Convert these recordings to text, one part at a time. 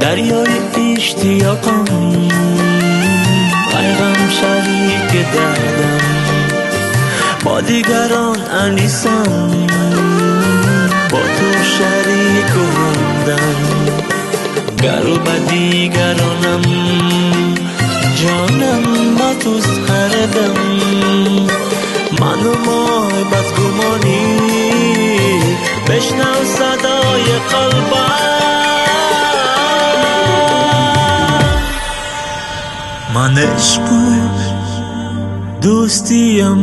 دریای اشتیاقم، غیرم شریک دردم، با دیگران انیسم، با تو شریک و همدم. گر با دیگرانم جانم با توست هر دم، من و مای بدگمانی بشنو صدای قلبم. من عشق و دوستیم،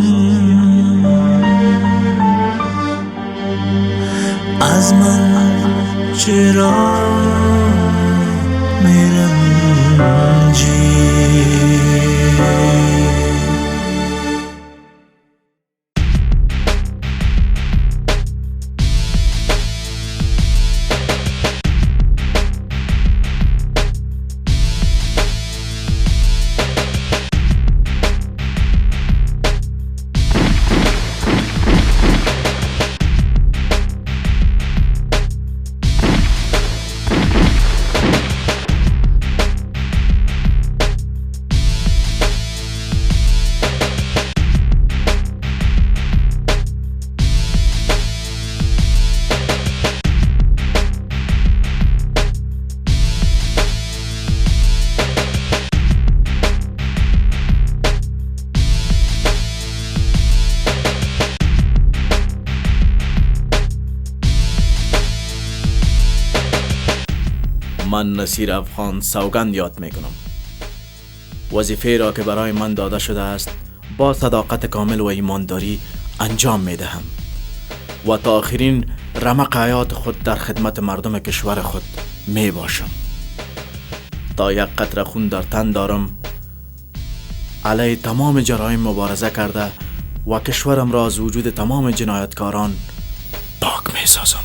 ازمن چرا میرنجی؟ من نصیر افغان سوگند یاد میکنم. وظیفه را که برای من داده شده است با صداقت کامل و ایمانداری انجام میدهم و تا آخرین رمق حیات خود در خدمت مردم کشور خود می باشم. تا یک قطره خون در تن دارم، علیه تمام جرایم مبارزه کرده و کشورم را از وجود تمام جنایتکاران پاک می سازم.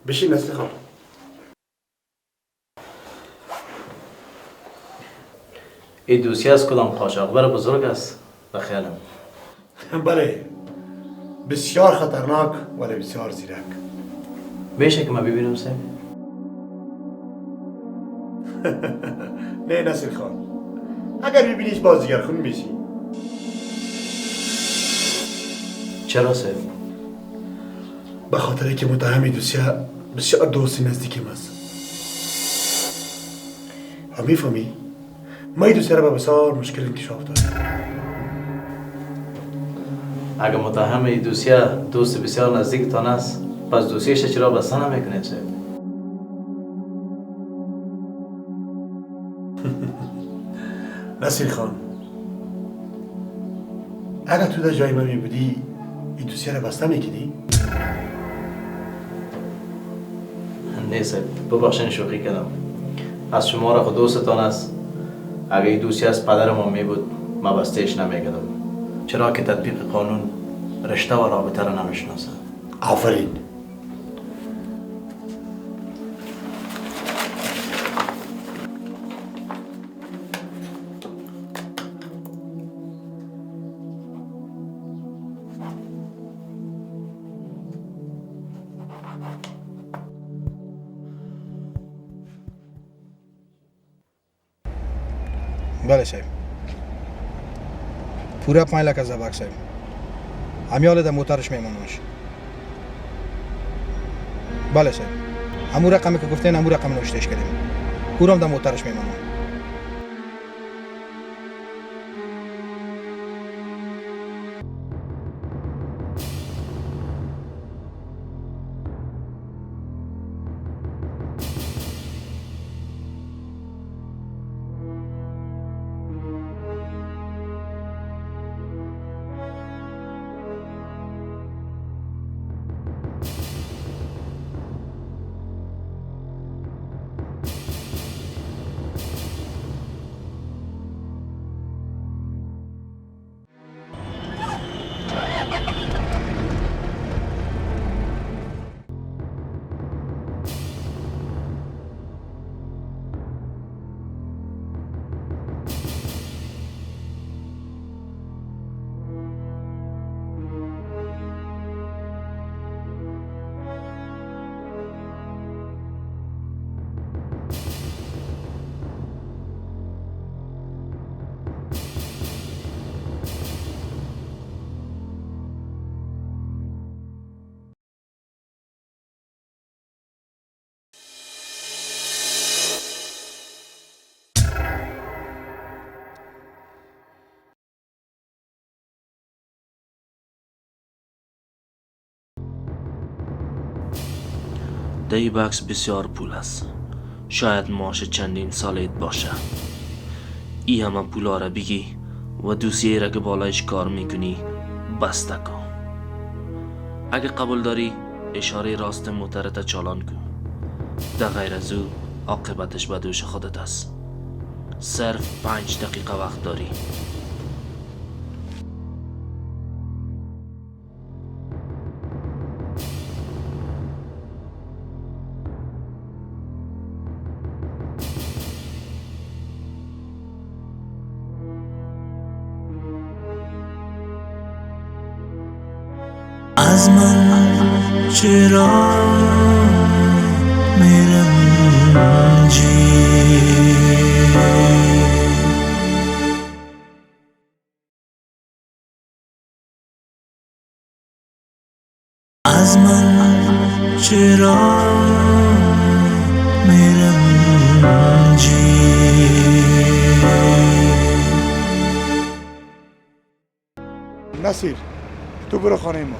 بشین نسل خان. این دوسیه از کدام قاچاقبر بزرگ است به خیالم. بله، بسیار خطرناک ولی بسیار زیرک. بیشه که ما ببینم سه. نه نسل خان، اگر ببینیش بازیگر خون میشی. چرا سه؟ به خاطر که متهم دوسیه بسیار دوست نزدیکم است. و میفهمی؟ ما این دوسیه را به بسیار مشکل انکشاف داریم. اگر متهم این دوسیه دوست بسیار نزدیکتان است، پس دوسیهش چرا بسته نمیکنید سه؟ نصیر خان، اگر تو در جای من می بودی این دوسیه را بسته میکنی؟ نیست، ببخشین شوخی کردم. از شما را خود دوستتان است. اگه این دوستی از پدرم هم می بود ما بستهش نمیگدم، چرا که تطبیق قانون رشته و رابطه را نمیشناسه. آفرین. بله صاحب. پورا 5 لک از زباک صاحب. همیاله در موترش میمونمش. بله صاحب. همون رقمی که گفتین همون رقم نوشتهش کردیم. پورا در موترش میمونم. در این بکس بسیار پول است. شاید معاش چندین سالت باشه. ای همه پولا را بگی و دوسیه را که بالایش کار میکنی بسته کن. اگه قبول داری اشاره راست موترت چالان کن. در غیر از او عاقبتش به دوش خودت است. صرف 5 دقیقه وقت داری. ازمن چرا میرنجی، ازمن چرا میرنجی. نصیر تو برو خانه ما.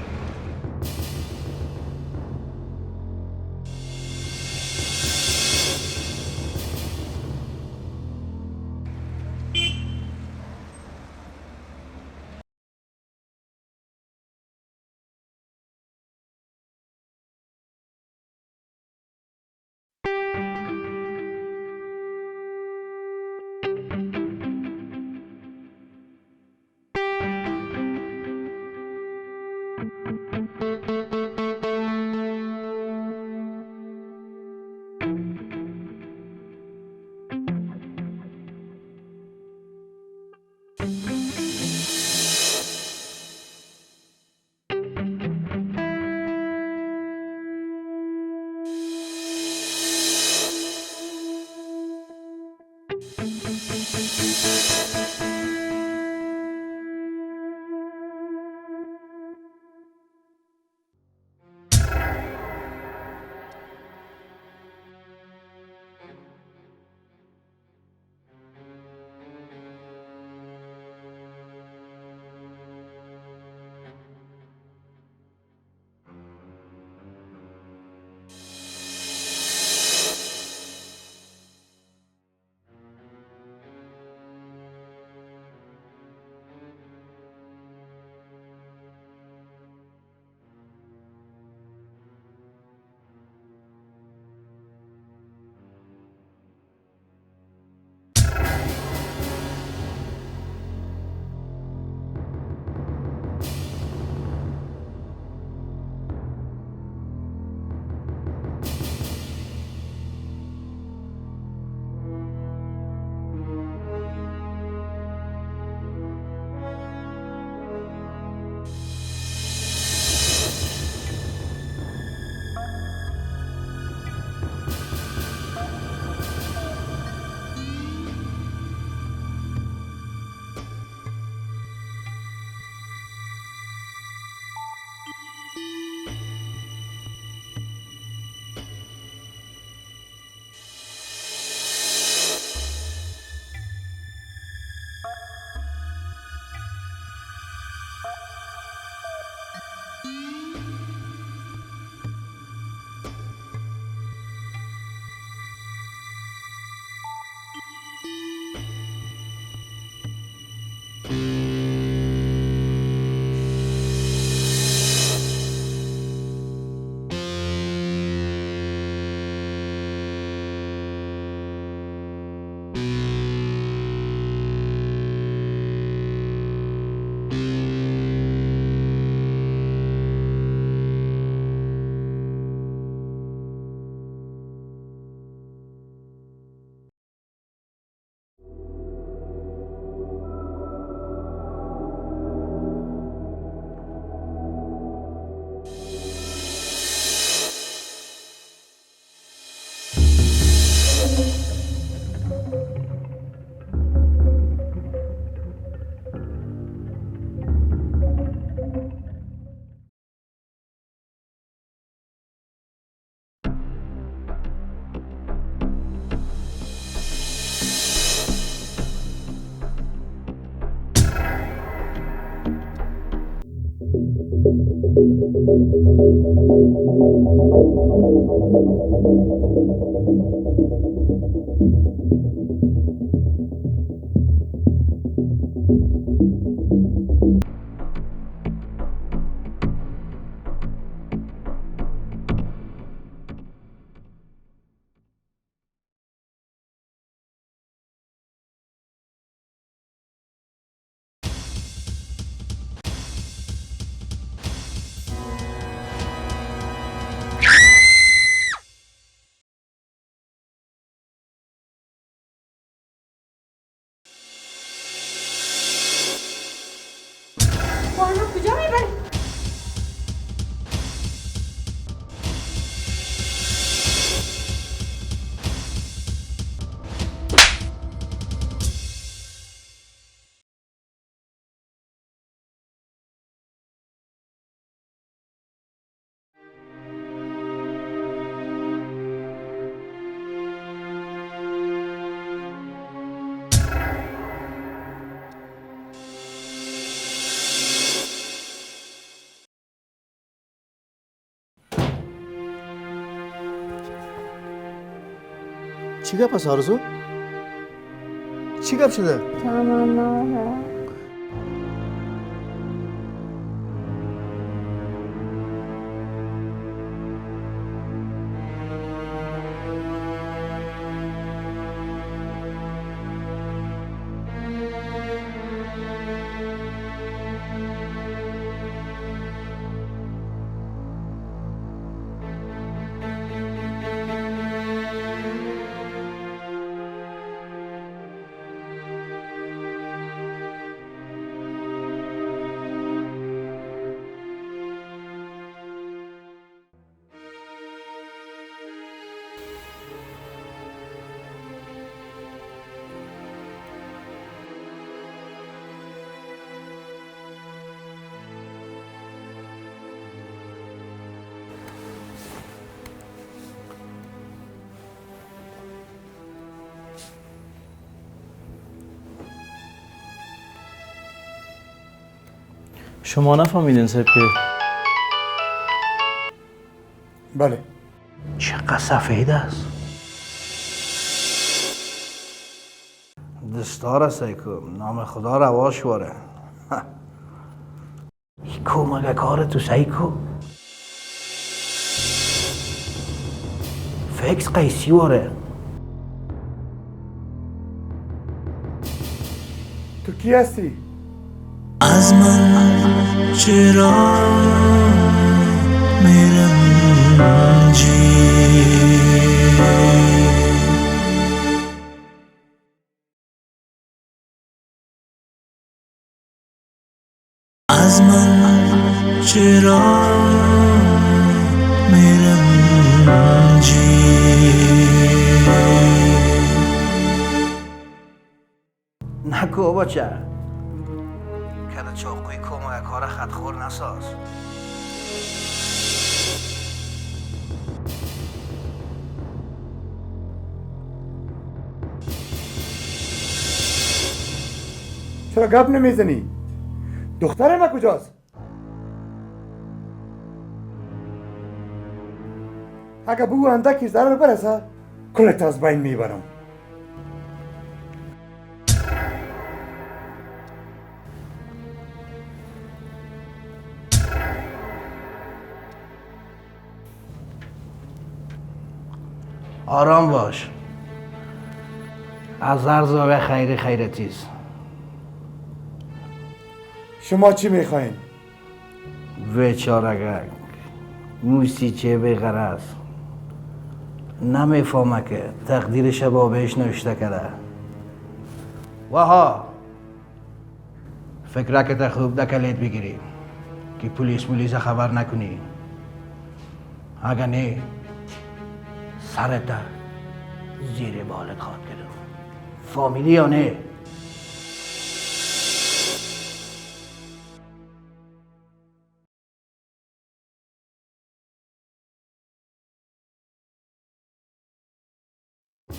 کجا میبری؟ چی گپ است آرزو؟ چی گپ شده؟ تمنا شما نفهمیدین صاحب که بله. چقدر سفید است. دستار است ایکو، نام خدا رواش واره. ایکو مگه کار تو سیکو فکس قیسی واره. تو کی هستی؟ ازمن چرا میرنجی ازمن چرا میرنجی نکو بچه کده چاقوی کو مگه کار خطخور نساز. چرا گپ نمیزنی؟ دختر ما کجاست؟ اگه بو اندکی ضرر برسه کلت از بین میبرم. آرام باش. از هر زاویه خیری خیرتیست. شما چی میخواین؟ بیچارگک موسیچه بیغرض نمیفهمه که تقدیرش با بهش نوشته کرده. وها فکره که تا خوب دکلیت بگیری که پلیس خبر نکنی. اگه نه سرت زیر بالت خواد کرد. فامیلی یا نه؟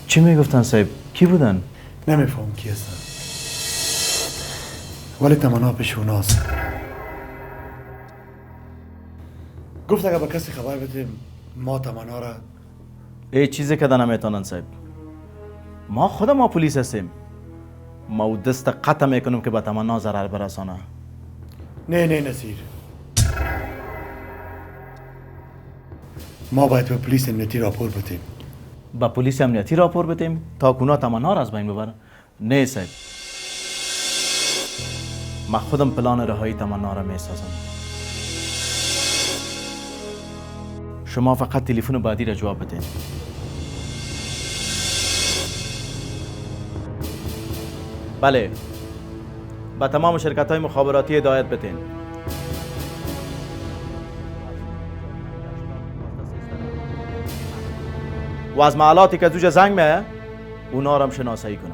چی میگفتن صاحب؟ کی بودن؟ نمیفهم کی هستن، ولی تمنا پیش اوناست. گفت اگه با کسی خبر بدیم ما تمنا را ای چیزی که نمیتونن صاحب. ما پلیس هستیم. ما دست قطع میکنم که به تمنا ضرر برسانه. نه نصیر، ما باید به پلیس امنیتی راپور بدیم. با پلیس امنیتی راپور بدیم تا کونا تمنا را از بین ببرن؟ نه صاحب، من خودم پلان رهایی تمنا را میسازم. شما فقط تلفن بعدی را جواب بدین. بله، با تمام شرکت های مخابراتی هدایت بدین. و از معلاتی که زوج زنگ میه اونا را هم شناسایی کنن.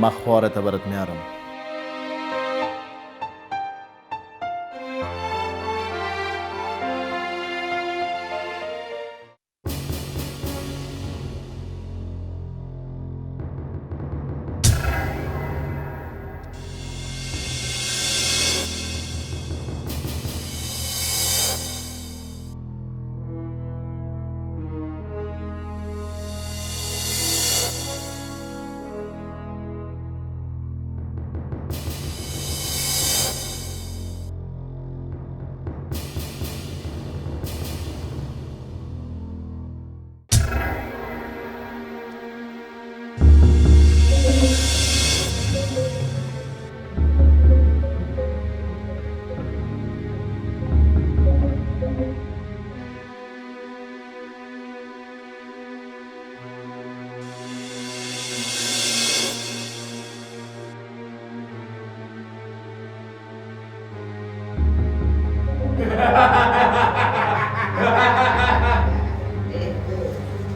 مخوارت برات میارم.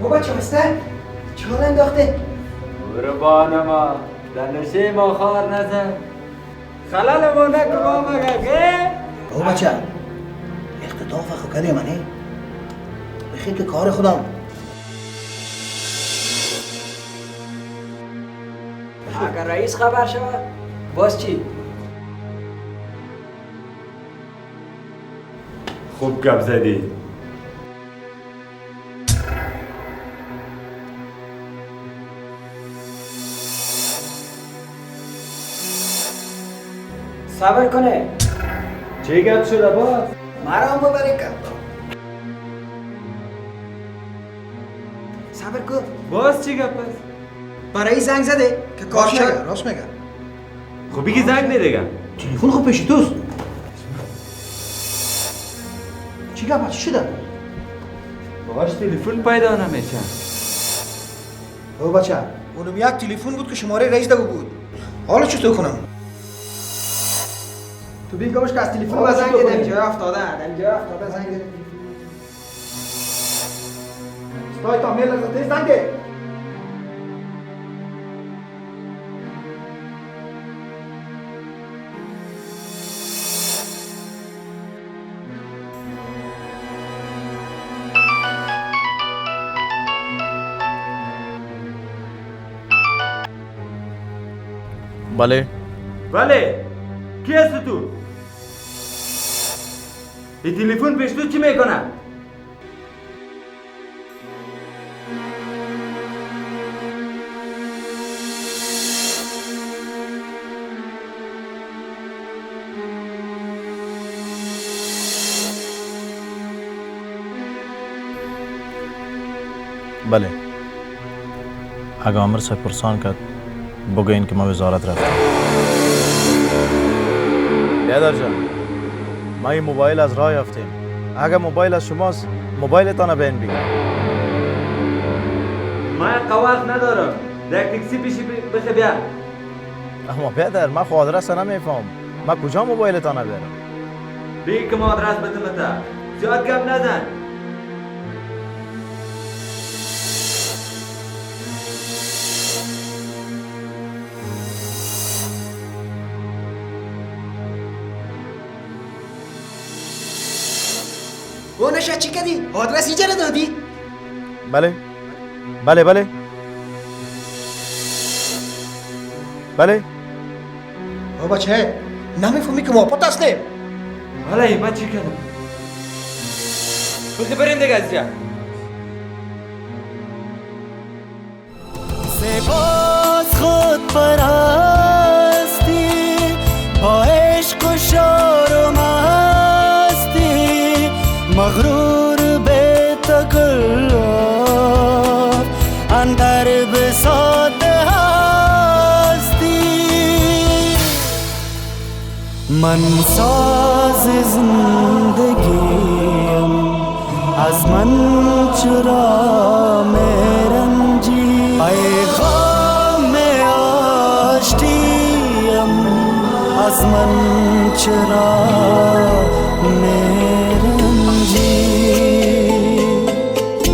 بابا چه هسته؟ چهار انداخته؟ قربان ما در نشه ما خار نزن خلال ما نکو با مگه بابا بچه اختطاف خو کردی منی؟ بخیر که کار خودم. اگر رئیس خبر شود باز چی؟ خوب گپ زدی صبر کنه چه گپ شده باز؟ مرا هم ببری کن صبر کن باز چه گپ است؟ برای زنگ زده که کار شد راست میگه. خب بگی زنگ دیگه تلفن خب پیشی توست. چی گفت؟ چی شده؟ باش تلفن پیدا نمیشه بابا بچه اونم یک تلفن بود که شماره رئیس دو بود. حالا چطور کنم؟ تو بگوش که از تلفن و زنگ ده در جای افتاده زنگ ده استای تا میل لگزده زنگ ده. بله. بله. کی هست تو؟ این تلفن پیش تو چی میکنه؟ بله. اگه عامر صاحب پرسان کرد بگوین که ما وزارت رفتم. بیادر جان، ما این موبایل از راه یافتیم. اگه موبایل از شماست موبایلتان بین بگیر. من قواق ندارم. در تکسی پیشی بخی بیا. اما بیادر من خود آدرس نمیفهم. من کجا موبایلتان بیارم؟ بگی که ما آدرس بدم تا. زیاد کم نزن. او نشد چی کردی؟ آدرس اینجا رو دادی؟ بله. بله بله. بله. او بچه نمیفهمی که ما پت هستیم. بله من چی کردم؟ بخی بریم دیگه از جا. سپاس خود پرستی با عشق و شار و مستی مغرور به تکلف اندر بساط هستی من ساز زندگیم ازمن چرا میرنجی پیغام آشتیم ازمن چرا میرنجی